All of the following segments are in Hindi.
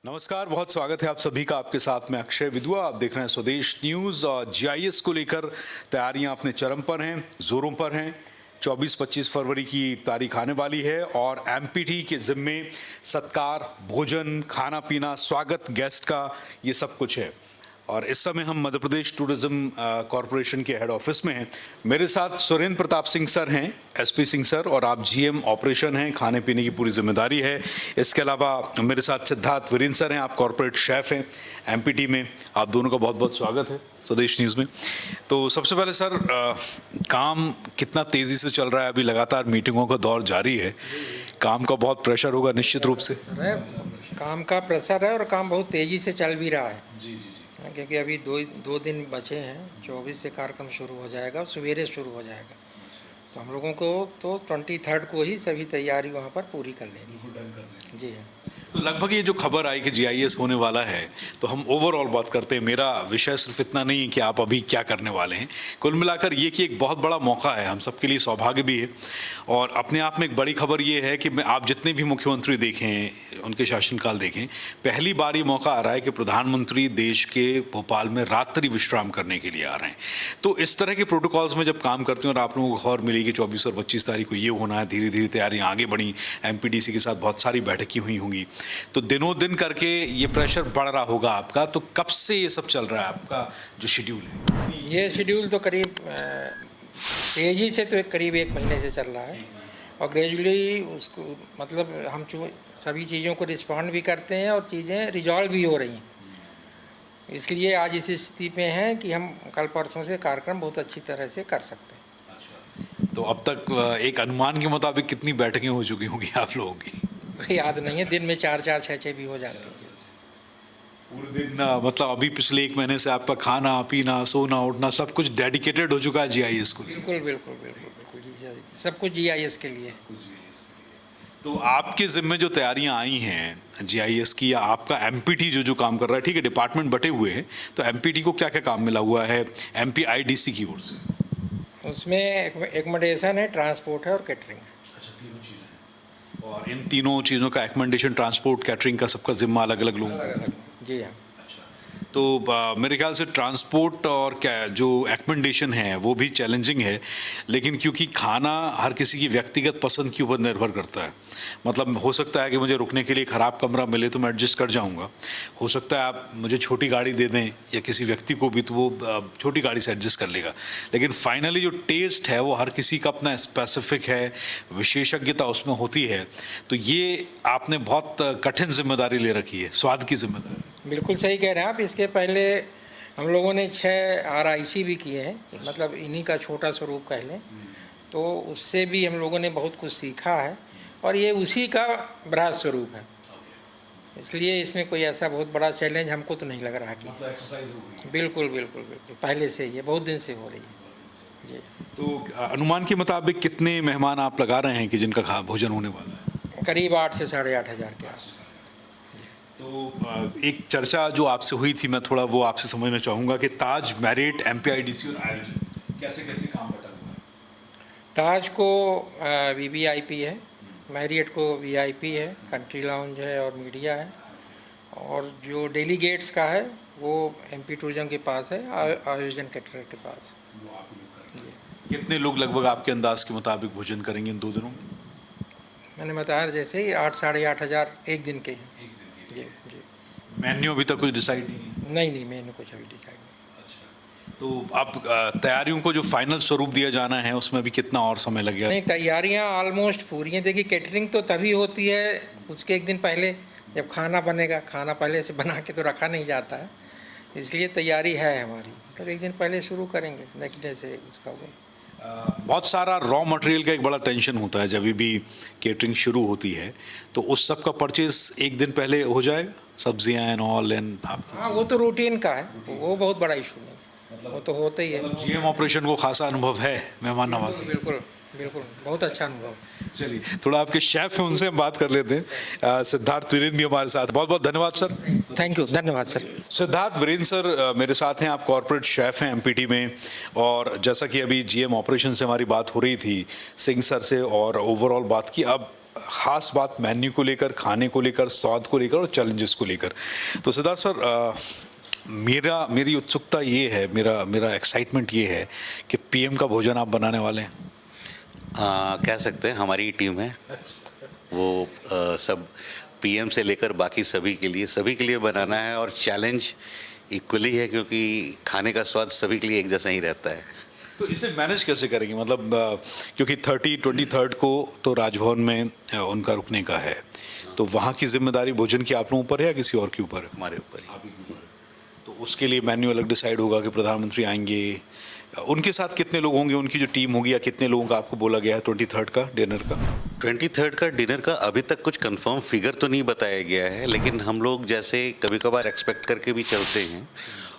नमस्कार, बहुत स्वागत है आप सभी का। आपके साथ में अक्षय विदुआ। आप देख रहे हैं स्वदेश न्यूज़। और जीआईएस को लेकर तैयारियां अपने चरम पर हैं, जोरों पर हैं। 24-25 फरवरी की तारीख आने वाली है और एमपीटी के जिम्मे सत्कार, भोजन, खाना पीना, स्वागत गेस्ट का, ये सब कुछ है। और इस समय हम मध्य प्रदेश टूरिज्म कॉरपोरेशन के हेड ऑफिस में हैं। मेरे साथ सुरेंद्र प्रताप सिंह सर हैं, एसपी सिंह सर, और आप जीएम ऑपरेशन हैं, खाने पीने की पूरी जिम्मेदारी है। इसके अलावा मेरे साथ सिद्धार्थ वीरेंद्र सर हैं, आप कॉरपोरेट शेफ हैं एमपीटी में। आप दोनों का बहुत बहुत स्वागत है स्वदेश न्यूज़ में। तो सबसे पहले सर, काम कितना तेज़ी से चल रहा है? अभी लगातार मीटिंगों का दौर जारी है, काम का बहुत प्रेशर होगा निश्चित रूप से। काम का प्रेशर है और काम बहुत तेज़ी से चल भी रहा है। जी जी। क्योंकि अभी दो दिन बचे हैं, 24 से कार्यक्रम शुरू हो जाएगा, सवेरे शुरू हो जाएगा। तो हम लोगों को तो 23 को ही सभी तैयारी वहाँ पर पूरी कर लेनी। जी हाँ। तो लगभग ये जो खबर आई कि जीआईएस होने वाला है, तो हम ओवरऑल बात करते हैं। मेरा विषय सिर्फ इतना नहीं है कि आप अभी क्या करने वाले हैं, कुल मिलाकर ये कि एक बहुत बड़ा मौका है, हम सबके लिए सौभाग्य भी है। और अपने आप में एक बड़ी खबर ये है कि आप जितने भी मुख्यमंत्री देखें, उनके शासनकाल देखें, पहली बार ये मौका आ रहा है कि प्रधानमंत्री देश के भोपाल में रात्रि विश्राम करने के लिए आ रहे हैं। तो इस तरह के प्रोटोकॉल्स में जब काम करते हैं और आप लोगों को खबर मिली कि 24 और 25 तारीख को ये होना है, धीरे धीरे तैयारियां आगे बढ़ी, एमपीडीसी के साथ बहुत सारी बैठकें हुई होंगी, तो दिनों दिन करके ये प्रेशर बढ़ रहा होगा आपका। तो कब से ये सब चल रहा है आपका जो शेड्यूल है? ये शेड्यूल तो करीब तेज़ी से तो करीब 1 महीने से चल रहा है और ग्रेजुअली उसको मतलब हम सभी चीज़ों को रिस्पॉन्ड भी करते हैं और चीज़ें रिजॉल्व भी हो रही हैं। इसलिए आज इस स्थिति में हैं कि हम कल परसों से कार्यक्रम बहुत अच्छी तरह से कर सकते हैं। अच्छा। तो अब तक एक अनुमान के मुताबिक कितनी बैठकें हो चुकी होंगी आप लोगों की? तो याद नहीं है, दिन में 4-4, 6-6 भी हो जाती हैं। पूरे दिन मतलब अभी पिछले 1 महीने से आपका खाना पीना, सोना उठना सब कुछ डेडिकेटेड हो चुका है जीआईएस को? बिल्कुल बिल्कुल बिल्कुल बिल्कुल जी, सब कुछ जीआईएस के लिए। तो आपके जिम्मे जो तैयारियां आई हैं जीआईएस की, या आपका एमपीटी जो काम कर रहा है, ठीक है डिपार्टमेंट बटे हुए हैं, तो एमपीटी को क्या क्या काम मिला हुआ है एमपीआईडीसी की ओर से? उसमें एकोमोडेशन है, ट्रांसपोर्ट है और कैटरिंग है। अच्छा, तीनों चीज़ें। और इन तीनों चीज़ों का एकोमोडेशन, ट्रांसपोर्ट, कैटरिंग का सबका जिम्मा अलग अलग लोगों का? जी हाँ। तो मेरे ख्याल से ट्रांसपोर्ट और क्या जो एकोमोडेशन है वो भी चैलेंजिंग है, लेकिन क्योंकि खाना हर किसी की व्यक्तिगत पसंद के ऊपर निर्भर करता है। मतलब हो सकता है कि मुझे रुकने के लिए ख़राब कमरा मिले तो मैं एडजस्ट कर जाऊंगा, हो सकता है आप मुझे छोटी गाड़ी दे दें या किसी व्यक्ति को भी, तो वो छोटी गाड़ी से एडजस्ट कर लेगा। लेकिन फाइनली जो टेस्ट है वो हर किसी का अपना स्पेसिफिक है, विशेषज्ञता उसमें होती है। तो ये आपने बहुत कठिन जिम्मेदारी ले रखी है, स्वाद की जिम्मेदारी। बिल्कुल सही कह रहे हैं आप। इसके पहले हम लोगों ने 6 आरआईसी भी किए हैं, मतलब इन्हीं का छोटा स्वरूप कह लें। तो उससे भी हम लोगों ने बहुत कुछ सीखा है और ये उसी का बड़ा स्वरूप है। इसलिए इसमें कोई ऐसा बहुत बड़ा चैलेंज हमको तो नहीं लग रहा कि बिल्कुल बिल्कुल बिल्कुल पहले से ही है, बहुत दिन से हो रही है जी। तो अनुमान के मुताबिक कितने मेहमान आप लगा रहे हैं कि जिनका भोजन होने वाला है? करीब 8 से 8.5 हज़ार के आस। तो एक चर्चा जो आपसे हुई थी, मैं थोड़ा वो आपसे समझना चाहूँगा कि ताज, मैरिट, एमपीआईडीसी और आयोजन कैसे कैसे काम बटा हुआ है? ताज को वीवीआईपी है, मैरियट को वीआईपी है, कंट्री लाउंज है और मीडिया है, और जो डेलीगेट्स का है वो एमपी टूरिज्म के पास है, आयोजन कैटरर के पास। वो आप ही लोग करेंगे। कितने लोग लगभग आपके अंदाज के मुताबिक भोजन करेंगे इन 2 दिनों में? मैंने बताया जैसे ही 8 साढ़े 8 हज़ार एक दिन के हैं। एक दिन के? जी जी। मेन्यू अभी तक कुछ डिसाइड नहीं? नहीं, मैंने कुछ अभी डिसाइड नहीं। तो आप तैयारियों को जो फाइनल स्वरूप दिया जाना है उसमें भी कितना और समय लगेगा? नहीं, तैयारियां ऑलमोस्ट पूरी हैं। देखिए, कैटरिंग तो तभी होती है उसके एक दिन पहले, जब खाना बनेगा। खाना पहले से बना के तो रखा नहीं जाता है, इसलिए तैयारी है हमारी। तो एक दिन पहले शुरू करेंगे, नेक्स्ट डे से उसका वो। बहुत सारा रॉ मटेरियल का एक बड़ा टेंशन होता है जब भी केटरिंग शुरू होती है, तो उस सब का परचेज एक दिन पहले हो जाएगा, सब्जियां एंड ऑल एंड आप? हाँ, वो तो रूटीन का है, वो बहुत बड़ा इशू नहीं, वो तो होता ही है। जीएम ऑपरेशन को खासा अनुभव है मेहमान नवाजी? बिल्कुल बिल्कुल, बहुत अच्छा अनुभव। चलिए, थोड़ा आपके शेफ हैं उनसे हम बात कर लेते हैं। सिद्धार्थ वीरेंद्र भी हमारे साथ। बहुत बहुत धन्यवाद सर। थैंक यू, धन्यवाद सर। सिद्धार्थ वीरेंद्र सर मेरे साथ हैं, आप कॉर्पोरेट शेफ हैं एमपीटी में, और जैसा कि अभी जीएम ऑपरेशन से हमारी बात हो रही थी सिंह सर से और ओवरऑल बात की, अब खास बात मेन्यू को लेकर, खाने को लेकर, स्वाद को लेकर और चैलेंजेस को लेकर। तो सिद्धार्थ सर, मेरी उत्सुकता ये है, मेरा एक्साइटमेंट ये है कि पीएम का भोजन आप बनाने वाले हैं। कह सकते हैं हमारी ही टीम है वो, सब पीएम से लेकर बाकी सभी के लिए बनाना है, और चैलेंज इक्वली है क्योंकि खाने का स्वाद सभी के लिए एक जैसा ही रहता है। तो इसे मैनेज कैसे करेंगे, मतलब क्योंकि 23 को तो राजभवन में उनका रुकने का है, तो वहाँ की जिम्मेदारी भोजन की आप लोगों पर है या किसी और के ऊपर है? हमारे ऊपर ही। तो उसके लिए मेन्यू अलग डिसाइड होगा कि प्रधानमंत्री आएंगे, उनके साथ कितने लोग होंगे, उनकी जो टीम होगी, या कितने लोगों का आपको बोला गया है 23 का डिनर का? 23 का डिनर का अभी तक कुछ कंफर्म फिगर तो नहीं बताया गया है, लेकिन हम लोग जैसे कभी कभार एक्सपेक्ट करके भी चलते हैं।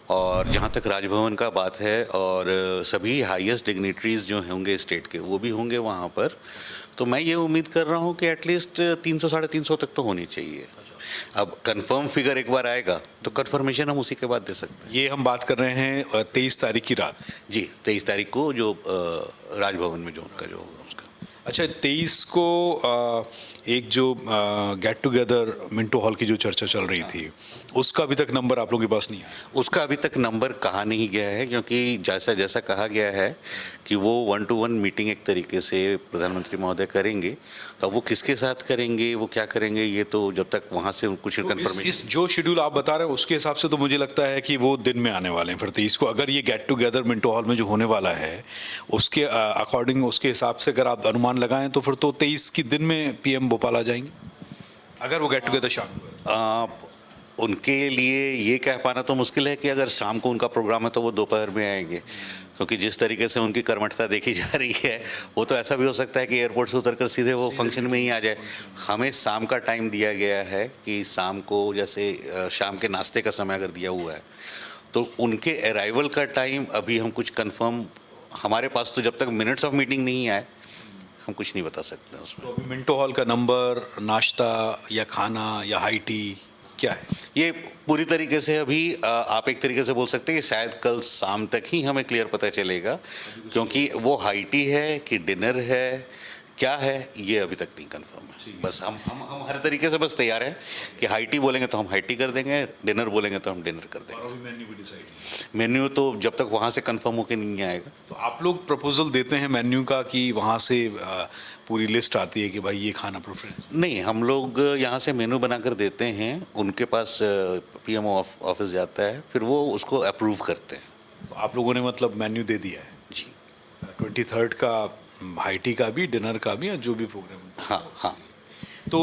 और जहाँ तक राजभवन का बात है, और सभी हाईएस्ट डिग्निटरीज जो होंगे स्टेट के वो भी होंगे वहाँ पर, तो मैं ये उम्मीद कर रहा हूँ कि एटलीस्ट 300 साढ़े 300 तक तो होनी चाहिए। अब कंफर्म फिगर एक बार आएगा तो कंफर्मेशन हम उसी के बाद दे सकते हैं। ये हम बात कर रहे हैं 23 तारीख की रात। जी, 23 तारीख को जो राजभवन में जो उनका जो होगा उसका। अच्छा, 23 को एक जो गेट टुगेदर मिंटो हॉल की जो चर्चा चल रही थी, उसका अभी तक नंबर आप लोगों के पास नहीं है? उसका अभी तक नंबर कहा नहीं गया है, क्योंकि जैसा जैसा कहा गया है कि वो 1-to-1 मीटिंग एक तरीके से प्रधानमंत्री महोदय करेंगे। तो वो किसके साथ करेंगे, वो क्या करेंगे, ये तो जब तक वहाँ से कुछ कंफर्मेशन। इस जो शेड्यूल आप बता रहे हैं उसके हिसाब से तो मुझे लगता है कि वो दिन में आने वाले हैं फिर 23 को। अगर ये गेट टुगेदर मिंटो हॉल में जो होने वाला है उसके अकॉर्डिंग, उसके हिसाब से अगर आप अनुमान लगाएं तो फिर तो 23 की दिन में पीएम भोपाल आ जाएंगे, अगर वो गेट टुगेदर शाम को। उनके लिए ये कह पाना तो मुश्किल है कि अगर शाम को उनका प्रोग्राम है तो वो दोपहर में आएंगे, क्योंकि जिस तरीके से उनकी कर्मठता देखी जा रही है, वो तो ऐसा भी हो सकता है कि एयरपोर्ट से उतरकर सीधे वो फंक्शन में ही आ जाए। हमें शाम का टाइम दिया गया है कि शाम को, जैसे शाम के नाश्ते का समय अगर दिया हुआ है, तो उनके अराइवल का टाइम अभी हम कुछ कंफर्म, हमारे पास तो जब तक मिनट्स ऑफ मीटिंग नहीं आए हम कुछ नहीं बता सकते हैं उसमें। तो अभी मिंटो हॉल का नंबर, नाश्ता या खाना या हाई टी क्या है? ये पूरी तरीके से अभी आप एक तरीके से बोल सकते हैं कि शायद कल शाम तक ही हमें क्लियर पता चलेगा, क्योंकि वो हाई टी है कि डिनर है, क्या है, ये अभी तक नहीं कंफर्म है। बस हम हर तरीके से बस तैयार हैं कि हाई टी बोलेंगे तो हम हाई टी कर देंगे, डिनर बोलेंगे तो हम डिनर कर देंगे। मेन्यू तो जब तक वहाँ से कंफर्म होकर नहीं आएगा। तो आप लोग प्रपोजल देते हैं मेन्यू का कि वहाँ से पूरी लिस्ट आती है कि भाई ये खाना प्रेफरेंस? नहीं, हम लोग यहाँ से मेनू बनाकर देते हैं, उनके पास पीएमओ ऑफिस जाता है, फिर वो उसको अप्रूव करते हैं। तो आप लोगों ने मतलब मेन्यू दे दिया है जी। 23 का, हाई टी का भी, डिनर का भी, या जो भी प्रोग्राम? हाँ। तो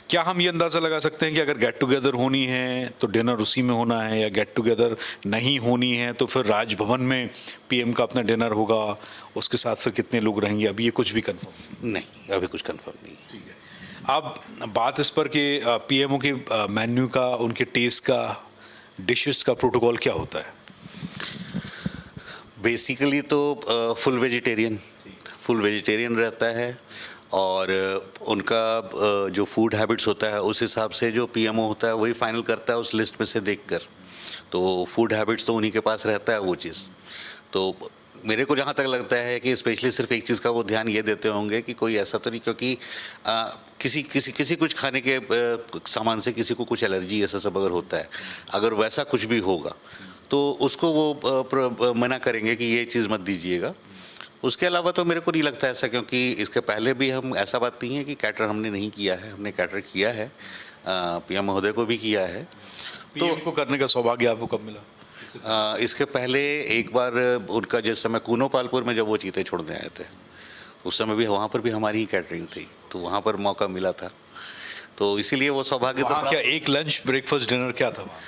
क्या हम ये अंदाज़ा लगा सकते हैं कि अगर गेट टुगेदर होनी है तो डिनर उसी में होना है, या गेट टुगेदर नहीं होनी है तो फिर राजभवन में पीएम का अपना डिनर होगा, उसके साथ फिर कितने लोग रहेंगे, अभी ये कुछ भी कंफर्म नहीं, अभी कुछ कंफर्म नहीं है। ठीक है। अब बात इस पर कि पीएमओ के मेन्यू का, उनके टेस्ट का, डिशेस का प्रोटोकॉल क्या होता है? बेसिकली तो फुल वेजिटेरियन रहता है, और उनका जो फूड हैबिट्स होता है उस हिसाब से जो पीएमओ होता है वही फाइनल करता है उस लिस्ट में से देखकर। तो फूड हैबिट्स तो उन्हीं के पास रहता है वो चीज़। तो मेरे को जहाँ तक लगता है कि स्पेशली सिर्फ एक चीज़ का वो ध्यान ये देते होंगे कि कोई ऐसा तो नहीं, क्योंकि किसी कुछ खाने के सामान से किसी को कुछ एलर्जी ऐसा सब अगर होता है, अगर वैसा कुछ भी होगा तो उसको वो मना करेंगे कि ये चीज़ मत दीजिएगा। उसके अलावा तो मेरे को नहीं लगता ऐसा, क्योंकि इसके पहले भी हम, ऐसा बात नहीं है कि कैटर हमने नहीं किया है, हमने कैटर किया है, पीएम महोदय को भी किया है। तो को करने का सौभाग्य आपको कब मिला? इसके पहले एक बार उनका जिस समय कूनो पालपुर में जब वो चीते छोड़ने आए थे, उस समय भी वहाँ पर भी हमारी ही कैटरिंग थी, तो वहाँ पर मौका मिला था, तो इसीलिए वो सौभाग्य तो। क्या एक लंच, ब्रेकफास्ट, डिनर क्या था वहाँ?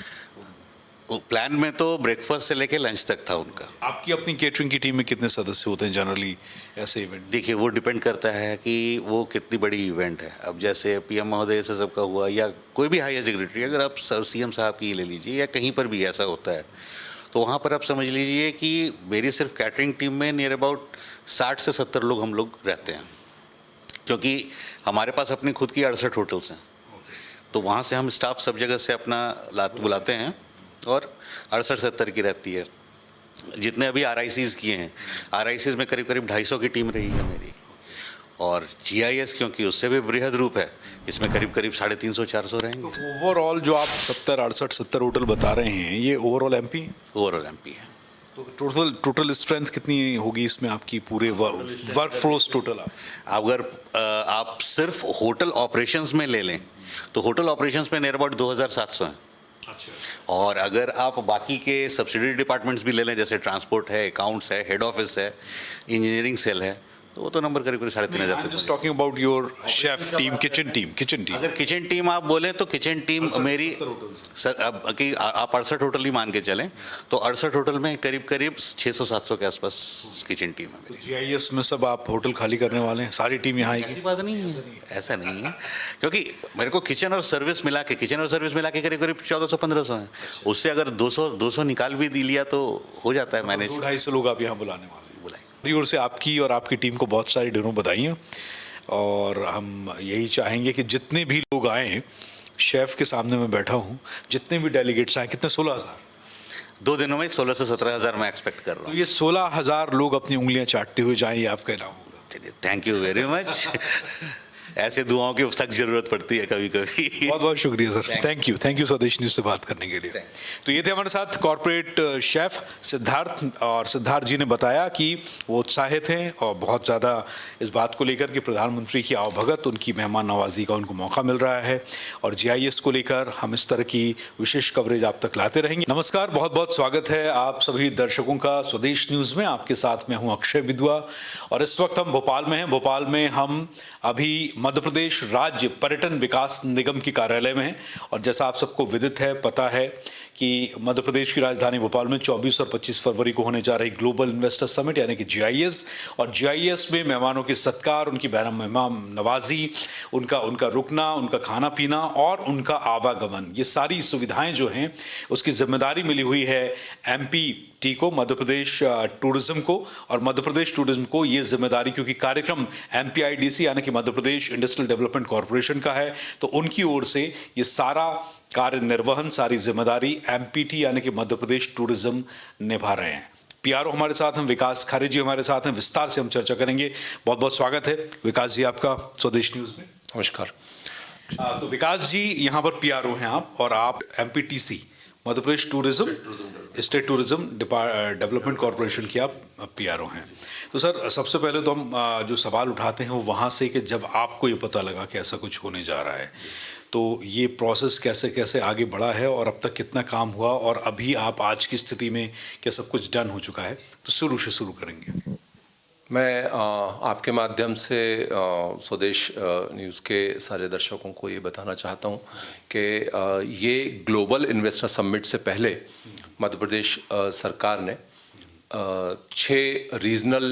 प्लान में तो ब्रेकफास्ट से लेके लंच तक था उनका। आपकी अपनी केटरिंग की टीम में कितने सदस्य होते हैं जनरली ऐसे इवेंट? देखिए, वो डिपेंड करता है कि वो कितनी बड़ी इवेंट है। अब जैसे पीएम महोदय से सबका हुआ, या कोई भी हाईएस्ट डिग्निटरी, अगर आप सीएम साहब की ले लीजिए, या कहीं पर भी ऐसा होता है, तो वहाँ पर आप समझ लीजिए कि मेरी सिर्फ कैटरिंग टीम में नियर अबाउट 60 से 70 लोग हम लोग रहते हैं, क्योंकि हमारे पास अपनी खुद की 68 होटल्स हैं। तो वहाँ से हम स्टाफ सब जगह से अपना बुलाते हैं, और 68-70 की रहती है। जितने अभी RICs किए हैं, RICs में करीब 250 की टीम रही है मेरी, और GIS क्योंकि उससे भी बृहद रूप है, इसमें करीब करीब 350-400 रहेंगे। ओवरऑल जो आप 70 होटल बता रहे हैं, ये ओवरऑल एमपी? ओवरऑल MP है। तो टोटल स्ट्रेंथ कितनी होगी इसमें आपकी, पूरे वर्क फोर्स टोटल? अगर आप सिर्फ होटल ऑपरेशंस में ले लें तो होटल ऑपरेशंस में नियर अबाउट 2700 हैं। अच्छा। और अगर आप बाकी के सब्सिडरी डिपार्टमेंट्स भी ले लें, जैसे ट्रांसपोर्ट है, अकाउंट्स है, हेड ऑफिस है, इंजीनियरिंग सेल है, तो वो तो नंबर करीब करीब 3500 just talking about your chef team, kitchen team. अगर किचन टीम आप बोलें तो किचन टीम मेरी अब कि आप 68 होटल ही मान के चलें तो 68 होटल में करीब करीब 600-700 के आसपास किचन टीम है मेरी। GIS में सब आप होटल खाली करने वाले हैं, सारी टीम यहाँ आएगी? ऐसी बात नहीं है, ऐसा नहीं है, क्योंकि मेरे को किचन और सर्विस मिला के करीब करीब 1400-1500 है। उससे अगर 200 निकाल भी लिया तो हो जाता है मैनेज। 200-250 लोग आप यहाँ बुलाने वाले हैं। बुलाएं। मेरी ओर से आपकी और आपकी टीम को बहुत सारी ढेरों बधाइयाँ, और हम यही चाहेंगे कि जितने भी लोग आए, शेफ के सामने मैं बैठा हूँ, जितने भी डेलीगेट्स आए, कितने, 16,000? 2 दिनों में 16 से 17,000 मैं एक्सपेक्ट कर रहा तो हूँ। ये 16,000 लोग अपनी उंगलियां चाटते हुए जाएं, ये आपका इनाम होगा। चलिए, थैंक यू वेरी मच। ऐसे दुआओं की सख्त जरूरत पड़ती है कभी कभी। बहुत बहुत शुक्रिया सर, थैंक यू स्वदेश न्यूज़ से बात करने के लिए। तो ये थे हमारे साथ कॉर्पोरेट शेफ सिद्धार्थ, और सिद्धार्थ जी ने बताया कि वो उत्साहित हैं और बहुत ज़्यादा इस बात को लेकर कि प्रधानमंत्री की आवभगत, उनकी मेहमान नवाजी का उनको मौका मिल रहा है, और GIS को लेकर हम इस तरह की विशेष कवरेज आप तक लाते रहेंगे। नमस्कार, बहुत बहुत स्वागत है आप सभी दर्शकों का स्वदेश न्यूज़ में। आपके साथ मैं हूँ अक्षय विद्वा, और इस वक्त हम भोपाल में हैं। भोपाल में हम अभी मध्य प्रदेश राज्य पर्यटन विकास निगम की कार्यालय में हैं, और जैसा आप सबको विदित है, पता है कि मध्य प्रदेश की राजधानी भोपाल में 24 और 25 फरवरी को होने जा रही ग्लोबल इन्वेस्टर समिट यानी कि GIS, और GIS में मेहमानों के सत्कार, उनकी मेहमान नवाजी, उनका रुकना, उनका खाना पीना और उनका आवागमन, ये सारी सुविधाएं जो हैं उसकी जिम्मेदारी मिली हुई है MPT को, मध्य प्रदेश टूरिज्म को। और मध्य प्रदेश टूरिज्म को ये जिम्मेदारी, क्योंकि कार्यक्रम MPIDC यानी कि Madhya Pradesh industrial development corporation का है, तो उनकी ओर से ये सारा कार्य निर्वहन, सारी जिम्मेदारी MPT यानी कि मध्य प्रदेश टूरिज्म निभा रहे हैं। PRO हमारे साथ हैं, विकास खारे जी हमारे साथ हैं, विस्तार से हम चर्चा करेंगे। बहुत बहुत स्वागत है विकास जी आपका स्वदेश न्यूज़ में। नमस्कार। तो विकास जी, यहाँ पर PRO हैं आप, और आप MPTC Madhya Pradesh tourism state tourism development corporation की आप PRO हैं। तो सर, सबसे पहले तो हम जो सवाल उठाते हैं वो वहाँ से कि जब आपको ये पता लगा कि ऐसा कुछ होने जा रहा है, तो ये प्रोसेस कैसे कैसे आगे बढ़ा है, और अब तक कितना काम हुआ, और अभी आप आज की स्थिति में क्या सब कुछ डन हो चुका है? तो शुरू करेंगे। मैं आपके माध्यम से स्वदेश न्यूज़ के सारे दर्शकों को ये बताना चाहता हूँ कि ये ग्लोबल इन्वेस्टर समिट से पहले मध्य प्रदेश सरकार ने 6 रीजनल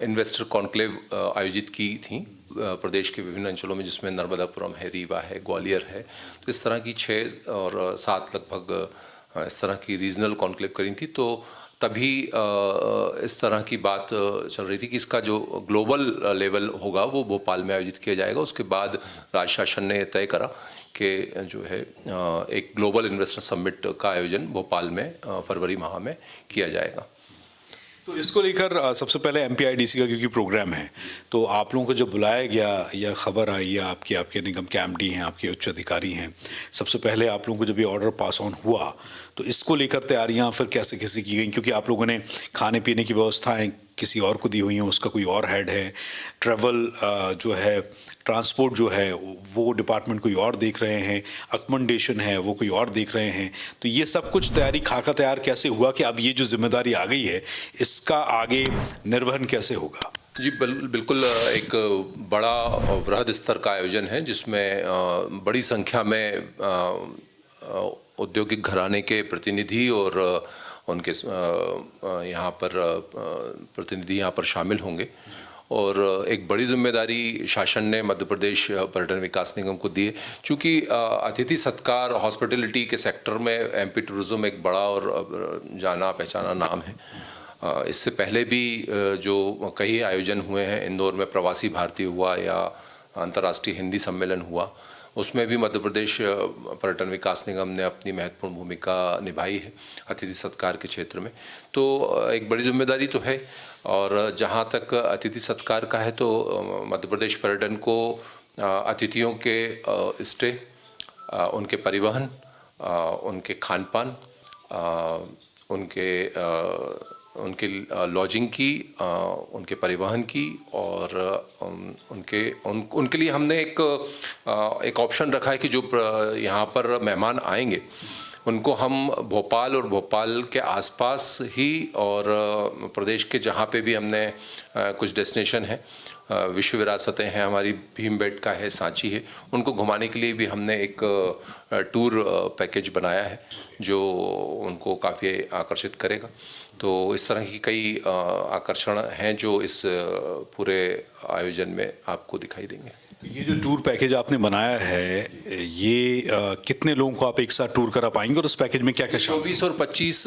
इन्वेस्टर कॉन्क्लेव आयोजित की थी प्रदेश के विभिन्न अंचलों में, जिसमें नर्मदापुरम है, रीवा है, ग्वालियर है। तो इस तरह की 6 और 7 लगभग इस तरह की रीजनल कॉन्क्लेव करी थी। तो तभी इस तरह की बात चल रही थी कि इसका जो ग्लोबल लेवल होगा वो भोपाल में आयोजित किया जाएगा। उसके बाद राज्य शासन ने तय करा कि जो है एक ग्लोबल इन्वेस्टर समिट का आयोजन भोपाल में फरवरी माह में किया जाएगा। तो इसको लेकर सबसे पहले MPIDC का क्योंकि प्रोग्राम है, तो आप लोगों को जब बुलाया गया या खबर आई, या आपके निगम के MD हैं, आपके उच्च अधिकारी हैं, सबसे पहले आप लोगों को जब ये ऑर्डर पास ऑन हुआ, तो इसको लेकर तैयारियां फिर कैसे कैसे की गई? क्योंकि आप लोगों ने खाने पीने की व्यवस्थाएं किसी और को दी हुई हैं, उसका कोई और हेड है, ट्रैवल जो है, ट्रांसपोर्ट जो है वो डिपार्टमेंट कोई और देख रहे हैं, अकोमोडेशन है वो कोई और देख रहे हैं। तो ये सब कुछ तैयारी, खाका तैयार कैसे हुआ कि अब ये जो जिम्मेदारी आ गई है इसका आगे निर्वहन कैसे होगा? जी बिल्कुल, एक बड़ा वृहद स्तर का आयोजन है जिसमें बड़ी संख्या में औद्योगिक घराने के प्रतिनिधि और उनके यहाँ पर प्रतिनिधि यहाँ पर शामिल होंगे, और एक बड़ी जिम्मेदारी शासन ने मध्य प्रदेश पर्यटन विकास निगम को दी है। चूँकि अतिथि सत्कार, हॉस्पिटलिटी के सेक्टर में MP टूरिज्म एक बड़ा और जाना पहचाना नाम है। इससे पहले भी जो कई आयोजन हुए हैं, इंदौर में प्रवासी भारतीय हुआ या अंतर्राष्ट्रीय हिंदी सम्मेलन हुआ, उसमें भी मध्य प्रदेश पर्यटन विकास निगम ने अपनी महत्वपूर्ण भूमिका निभाई है अतिथि सत्कार के क्षेत्र में। तो एक बड़ी जिम्मेदारी तो है। और जहाँ तक अतिथि सत्कार का है तो मध्य प्रदेश पर्यटन को अतिथियों के स्टे, उनके परिवहन, उनके खान पान, उनके लॉजिंग की, उनके परिवहन की, और उनके लिए हमने एक ऑप्शन रखा है कि जो यहाँ पर मेहमान आएंगे उनको हम भोपाल और भोपाल के आसपास ही और प्रदेश के जहाँ पे भी हमने कुछ डेस्टिनेशन है, विश्व विरासतें हैं हमारी, भीमबेटका है, सांची है, उनको घुमाने के लिए भी हमने एक टूर पैकेज बनाया है जो उनको काफ़ी आकर्षित करेगा। तो इस तरह की कई आकर्षण हैं जो इस पूरे आयोजन में आपको दिखाई देंगे। ये जो टूर पैकेज आपने बनाया है ये कितने लोगों को आप एक साथ टूर करा पाएंगे और उस पैकेज में क्या क्या शामिल? 24 और 25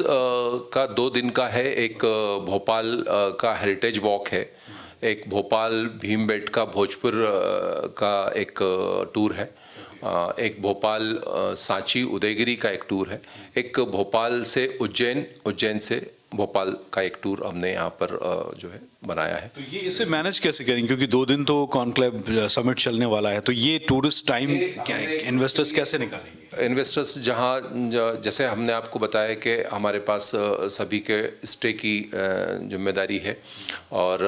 का 2 दिन का है। एक भोपाल का हेरिटेज वॉक है, एक भोपाल भीमबेटका भोजपुर का एक टूर है, एक भोपाल सांची उदयगिरी का एक टूर है, एक भोपाल से उज्जैन से भोपाल का एक टूर हमने यहाँ पर जो है बनाया है। तो ये इसे मैनेज कैसे करेंगे, क्योंकि 2 दिन तो कॉन्क्लेव समिट चलने वाला है, तो ये टूरिस्ट टाइम इन्वेस्टर्स कैसे निकालेंगे? इन्वेस्टर्स जहाँ जैसे हमने आपको बताया कि हमारे पास सभी के स्टे की जिम्मेदारी है और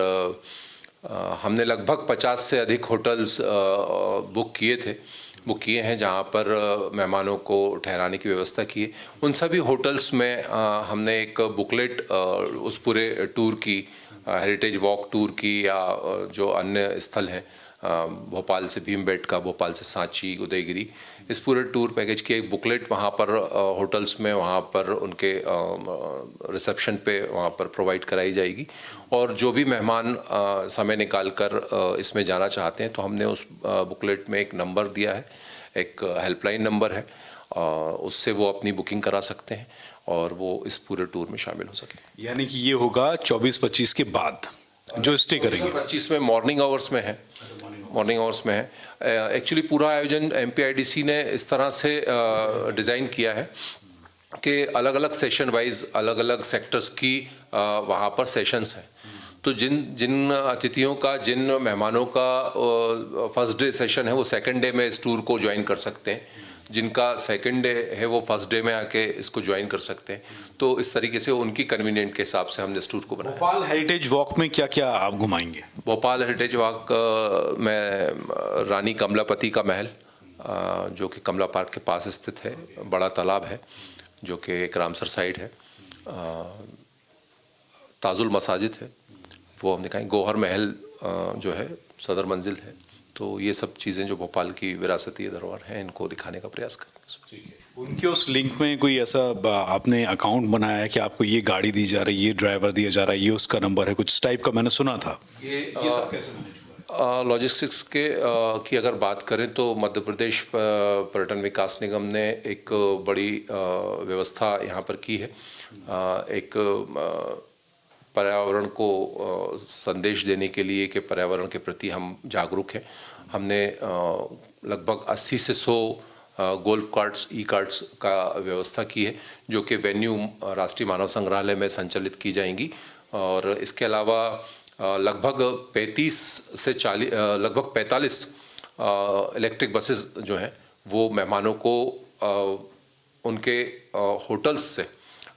हमने लगभग 50 से अधिक होटल्स बुक किए हैं जहाँ पर मेहमानों को ठहराने की व्यवस्था की है। उन सभी होटल्स में हमने एक बुकलेट उस पूरे टूर की, हेरिटेज वॉक टूर की या जो अन्य स्थल हैं भोपाल से भीमबेटका, भोपाल से सांची, उदयगिरी, इस पूरे टूर पैकेज की एक बुकलेट वहाँ पर होटल्स में, वहाँ पर उनके रिसेप्शन पे वहाँ पर प्रोवाइड कराई जाएगी। और जो भी मेहमान समय निकाल कर इसमें जाना चाहते हैं तो हमने उस बुकलेट में एक नंबर दिया है, एक हेल्पलाइन नंबर है, उससे वो अपनी बुकिंग करा सकते हैं और वो इस पूरे टूर में शामिल हो सके। यानी कि ये होगा 24-25 के बाद जो स्टे करेंगे। 25 में मॉर्निंग आवर्स में है, एक्चुअली पूरा आयोजन MPIDC ने इस तरह से डिज़ाइन किया है कि अलग अलग सेशन वाइज अलग अलग सेक्टर्स की वहाँ पर सेशंस हैं। तो जिन अतिथियों का, जिन मेहमानों का फर्स्ट डे सेशन है वो सेकंड डे में इस टूर को ज्वाइन कर सकते हैं, जिनका सेकंड डे है वो फर्स्ट डे में आके इसको ज्वाइन कर सकते हैं। तो इस तरीके से उनकी कन्वीनियंट के हिसाब से हमने इस टूर को बनाया। भोपाल हेरिटेज वॉक में क्या क्या आप घुमाएंगे? भोपाल हेरिटेज वॉक में रानी कमलापति का महल, जो कि कमला पार्क के पास स्थित है, बड़ा तालाब है जो कि एक रामसर साइड है, ताजुल मसाजिद है वो हमने कहा, गौहर महल जो है सदर मंजिल है। तो ये सब चीज़ें जो भोपाल की विरासतीय धरोहर हैं इनको दिखाने का प्रयास करेंगे। उनके उस लिंक में कोई ऐसा आपने अकाउंट बनाया है कि आपको ये गाड़ी दी जा रही है, ये ड्राइवर दिया जा रहा है, ये उसका नंबर है, कुछ टाइप का मैंने सुना था। ये सब कैसे मैनेज हुआ है? लॉजिस्टिक्स की अगर बात करें तो मध्य प्रदेश पर्यटन विकास निगम ने एक बड़ी व्यवस्था यहाँ पर की है। एक पर्यावरण को संदेश देने के लिए कि पर्यावरण के प्रति हम जागरूक हैं, हमने लगभग 80 से 100 गोल्फ कार्ट्स, ई कार्ट्स का व्यवस्था की है जो कि वेन्यू राष्ट्रीय मानव संग्रहालय में संचालित की जाएंगी। और इसके अलावा लगभग 45 इलेक्ट्रिक बसेस जो हैं वो मेहमानों को उनके होटल्स से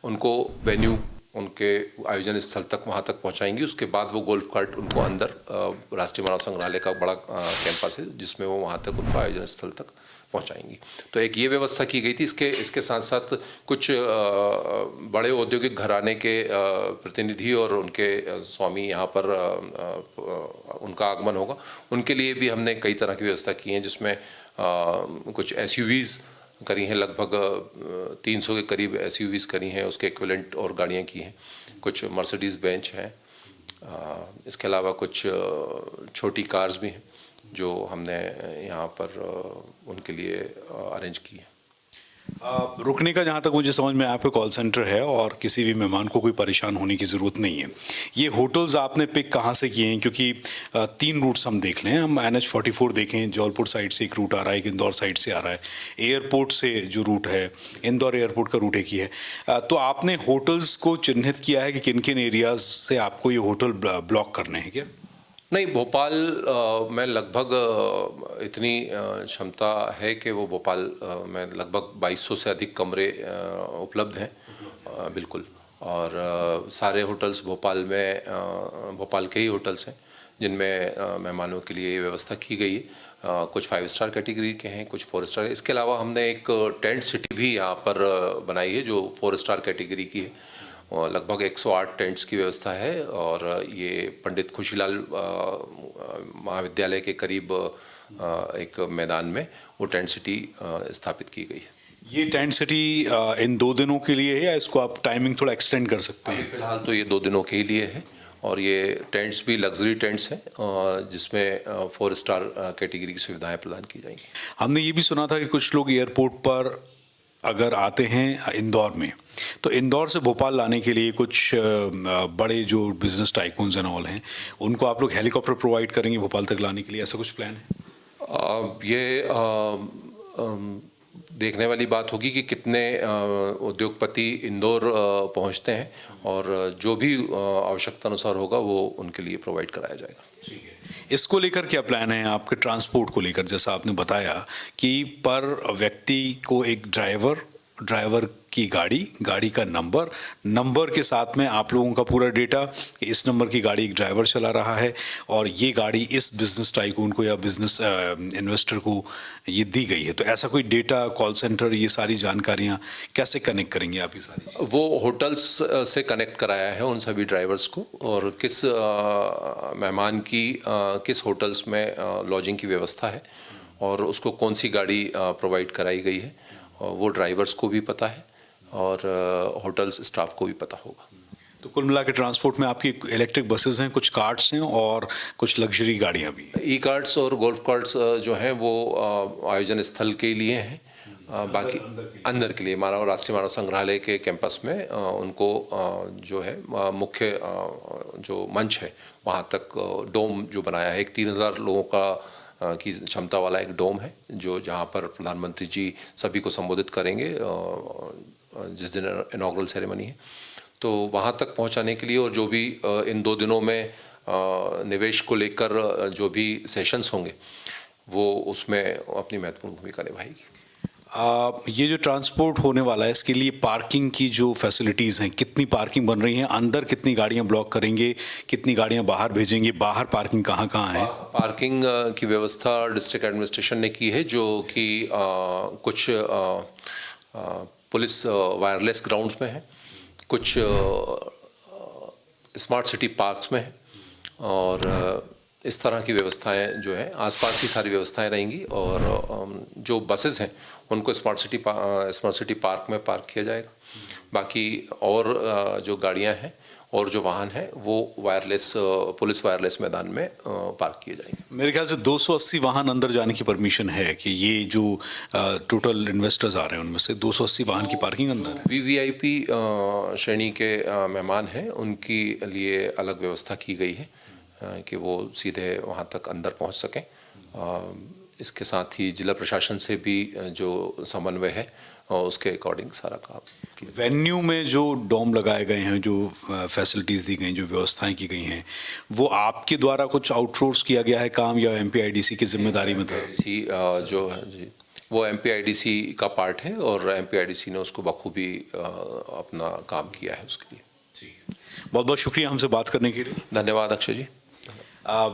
उनको वेन्यू, उनके आयोजन स्थल तक, वहाँ तक पहुँचाएंगी। उसके बाद वो गोल्फ कार्ट उनको अंदर राष्ट्रीय मानव संग्रहालय का बड़ा कैंपस है जिसमें वो वहाँ तक उनको आयोजन स्थल तक पहुँचाएंगी। तो एक ये व्यवस्था की गई थी। इसके साथ साथ कुछ बड़े औद्योगिक घराने के प्रतिनिधि और उनके स्वामी यहाँ पर उनका आगमन होगा, उनके लिए भी हमने कई तरह की व्यवस्था की है जिसमें कुछ SUVs करी हैं, लगभग 300 के करीब SUVs करी हैं, उसके इक्विवेलेंट और गाड़ियाँ की हैं, कुछ मर्सिडीज़ बेंच हैं, इसके अलावा कुछ छोटी कार्स भी हैं जो हमने यहाँ पर उनके लिए अरेंज की है। रुकने का जहाँ तक मुझे समझ में आया, पे कॉल सेंटर है और किसी भी मेहमान को कोई परेशान होने की ज़रूरत नहीं है। ये होटल्स आपने पिक कहाँ से किए हैं? क्योंकि 3 रूट्स हम देख लें, हम NH-44 देखें, जौलपुर साइड से एक रूट आ रहा है, एक इंदौर साइड से आ रहा है, एयरपोर्ट से जो रूट है, इंदौर एयरपोर्ट का रूट एक ही है। तो आपने होटल्स को चिन्हित किया है कि किन किन एरियाज से आपको ये होटल ब्लॉक करने हैं क्या? नहीं, भोपाल में लगभग इतनी क्षमता है कि वो भोपाल में लगभग 2200 से अधिक कमरे उपलब्ध हैं, बिल्कुल। और सारे होटल्स भोपाल में भोपाल के ही होटल्स हैं जिनमें मेहमानों के लिए व्यवस्था की गई है। कुछ 5 स्टार कैटेगरी के हैं, कुछ 4 स्टार। इसके अलावा हमने एक टेंट सिटी भी यहाँ पर बनाई है जो 4 स्टार कैटेगरी की है, और लगभग 108 टेंट्स की व्यवस्था है। और ये पंडित खुशीलाल महाविद्यालय के करीब एक मैदान में वो टेंट सिटी स्थापित की गई है। ये टेंट सिटी इन 2 दिनों के लिए है या इसको आप टाइमिंग थोड़ा एक्सटेंड कर सकते हैं? फिलहाल तो ये 2 दिनों के लिए है, और ये टेंट्स भी लग्जरी टेंट्स हैं जिसमें 4 स्टार कैटेगरी की सुविधाएं प्रदान की जाएंगी। हमने ये भी सुना था कि कुछ लोग एयरपोर्ट पर अगर आते हैं इंदौर में, तो इंदौर से भोपाल लाने के लिए कुछ बड़े जो बिजनेस टाइकून्स एंड ऑल हैं, उनको आप लोग हेलीकॉप्टर प्रोवाइड करेंगे भोपाल तक लाने के लिए, ऐसा कुछ प्लान है? ये देखने वाली बात होगी कि कितने उद्योगपति इंदौर पहुंचते हैं, और जो भी आवश्यकता अनुसार होगा वो उनके लिए प्रोवाइड कराया जाएगा। ठीक है। इसको लेकर क्या प्लान है आपके ट्रांसपोर्ट को लेकर? जैसा आपने बताया कि पर व्यक्ति को एक ड्राइवर की गाड़ी का नंबर के साथ में आप लोगों का पूरा डेटा कि इस नंबर की गाड़ी एक ड्राइवर चला रहा है और ये गाड़ी इस बिजनेस टाइकून को या बिजनेस इन्वेस्टर को ये दी गई है। तो ऐसा कोई डेटा, कॉल सेंटर, ये सारी जानकारियाँ कैसे कनेक्ट करेंगे आप? ये सारी वो होटल्स से कनेक्ट कराया है उन सभी ड्राइवर्स को, और किस मेहमान की किस होटल्स में लॉजिंग की व्यवस्था है और उसको कौन सी गाड़ी प्रोवाइड कराई गई है, वो ड्राइवर्स को भी पता है और होटल्स स्टाफ को भी पता होगा। तो कुल मिला के ट्रांसपोर्ट में आपकी इलेक्ट्रिक बसेस हैं, कुछ कार्ट्स हैं और कुछ लग्जरी गाड़ियाँ भी? ई कार्ट्स और गोल्फ कार्ट्स जो हैं वो आयोजन स्थल के लिए हैं, बाकी अंदर के लिए राष्ट्रीय मानव संग्रहालय के कैंपस में उनको जो है मुख्य जो मंच है वहाँ तक डोम जो बनाया है, एक 3000 लोगों का की क्षमता वाला एक डोम है जो जहाँ पर प्रधानमंत्री जी सभी को संबोधित करेंगे जिस दिन इनॉग्रल सेरेमनी है। तो वहाँ तक पहुँचाने के लिए, और जो भी इन 2 दिनों में निवेश को लेकर जो भी सेशंस होंगे वो उसमें अपनी महत्वपूर्ण भूमिका निभाएगी। ये जो ट्रांसपोर्ट होने वाला है इसके लिए पार्किंग की जो फैसिलिटीज़ हैं, कितनी पार्किंग बन रही हैं? अंदर कितनी गाड़ियां ब्लॉक करेंगे, कितनी गाड़ियां बाहर भेजेंगे? बाहर पार्किंग कहाँ कहाँ है? पार्किंग की व्यवस्था डिस्ट्रिक्ट एडमिनिस्ट्रेशन ने की है, जो कि कुछ पुलिस वायरलेस ग्राउंड्स में है, कुछ स्मार्ट सिटी पार्क्स में है, और इस तरह की व्यवस्थाएं जो है आसपास की सारी व्यवस्थाएं रहेंगी। और जो बसेस हैं उनको स्मार्ट सिटी पार्क में पार्क किया जाएगा। बाकी और जो गाड़ियां हैं और जो वाहन हैं वो पुलिस वायरलेस मैदान में पार्क किए जाएंगे। मेरे ख्याल से 280 वाहन अंदर जाने की परमिशन है कि ये जो टोटल इन्वेस्टर्स आ रहे हैं उनमें से 280 वाहन की पार्किंग अंदर है। वीवीआईपी श्रेणी के मेहमान हैं उनके लिए अलग व्यवस्था की गई है कि वो सीधे वहाँ तक अंदर पहुँच सकें। इसके साथ ही जिला प्रशासन से भी जो समन्वय है उसके अकॉर्डिंग सारा काम। वेन्यू में जो डोम लगाए गए हैं, जो फैसिलिटीज़ दी गई, जो व्यवस्थाएं की गई हैं, वो आपके द्वारा कुछ आउटसोर्स किया गया है काम या एमपीआईडीसी की जिम्मेदारी में था? जो है जी वो एमपीआईडीसी का पार्ट है और एमपीआईडीसी ने उसको बखूबी अपना काम किया है उसके लिए। बहुत बहुत शुक्रिया हमसे बात करने के लिए। धन्यवाद अक्षय जी।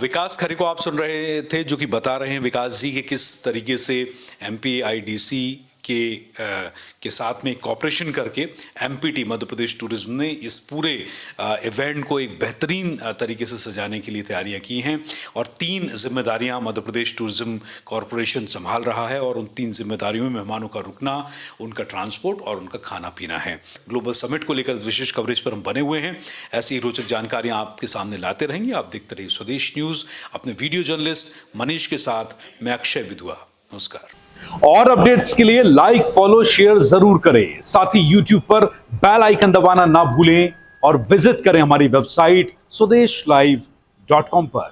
विकास खरे को आप सुन रहे थे जो कि बता रहे हैं विकास जी कि किस तरीके से एमपीआईडीसी के साथ में कॉपरेशन करके एमपीटी मध्य प्रदेश टूरिज्म ने इस पूरे इवेंट को एक बेहतरीन तरीके से सजाने के लिए तैयारियां की हैं और 3 जिम्मेदारियां मध्य प्रदेश टूरिज्म कॉरपोरेशन संभाल रहा है और उन 3 जिम्मेदारियों में मेहमानों का रुकना, उनका ट्रांसपोर्ट और उनका खाना पीना है। ग्लोबल समिट को लेकर इस विशेष कवरेज पर हम बने हुए हैं। ऐसी ही रोचक जानकारियां आपके सामने लाते रहेंगे। आप देखते रहिए स्वदेश न्यूज़। अपने वीडियो जर्नलिस्ट मनीष के साथ मैं अक्षय विधुआ। नमस्कार। और अपडेट्स के लिए लाइक, फॉलो, शेयर जरूर करें। साथ ही यूट्यूब पर बेल आइकन दबाना ना भूलें और विजिट करें हमारी वेबसाइट swedeshlive.com पर।